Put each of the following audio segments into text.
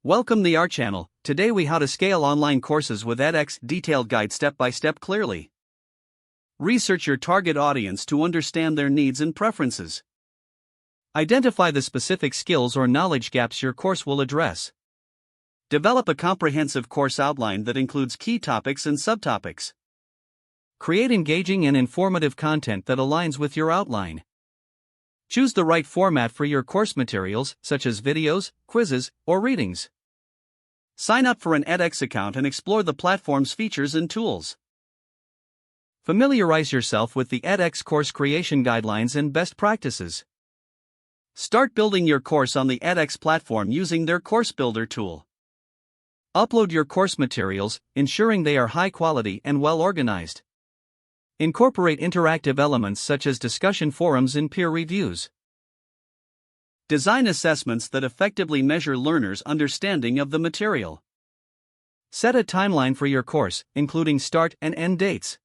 Welcome to our channel. Today we how to scale online courses with edX detailed guide step by step clearly. Research your target audience to understand their needs and preferences. Identify the specific skills or knowledge gaps your course will address. Develop a comprehensive course outline that includes key topics and subtopics. Create engaging and informative content that aligns with your outline. Choose the right format for your course materials, such as videos, quizzes, or readings. Sign up for an edX account and explore the platform's features and tools. Familiarize yourself with the edX course creation guidelines and best practices. Start building your course on the edX platform using their Course Builder tool. Upload your course materials, ensuring they are high quality and well organized. Incorporate interactive elements such as discussion forums and peer reviews. Design assessments that effectively measure learners' understanding of the material. Set a timeline for your course, including start and end dates.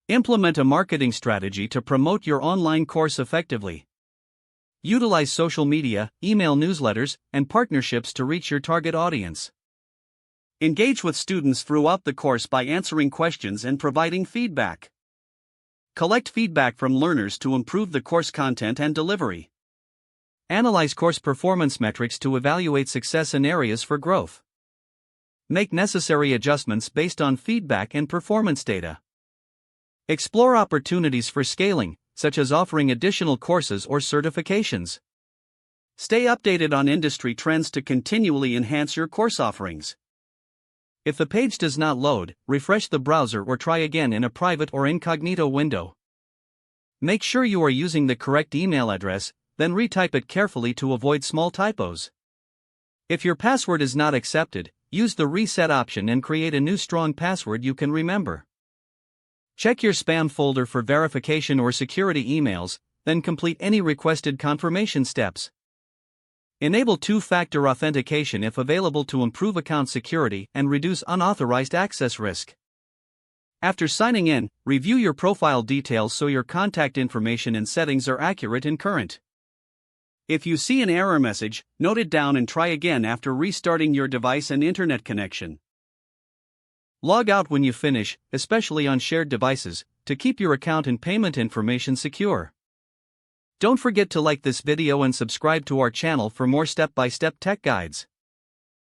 Implement a marketing strategy to promote your online course effectively. Utilize social media, email newsletters, and partnerships to reach your target audience. Engage with students throughout the course by answering questions and providing feedback. Collect feedback from learners to improve the course content and delivery. Analyze course performance metrics to evaluate success and areas for growth. Make necessary adjustments based on feedback and performance data. Explore opportunities for scaling, such as offering additional courses or certifications. Stay updated on industry trends to continually enhance your course offerings. If the page does not load, refresh the browser or try again in a private or incognito window. Make sure you are using the correct email address, then retype it carefully to avoid small typos. If your password is not accepted, use the reset option and create a new strong password you can remember. Check your spam folder for verification or security emails, then complete any requested confirmation steps. Enable two-factor authentication if available to improve account security and reduce unauthorized access risk. After signing in, review your profile details so your contact information and settings are accurate and current. If you see an error message, note it down and try again after restarting your device and internet connection. Log out when you finish, especially on shared devices, to keep your account and payment information secure. Don't forget to like this video and subscribe to our channel for more step-by-step tech guides.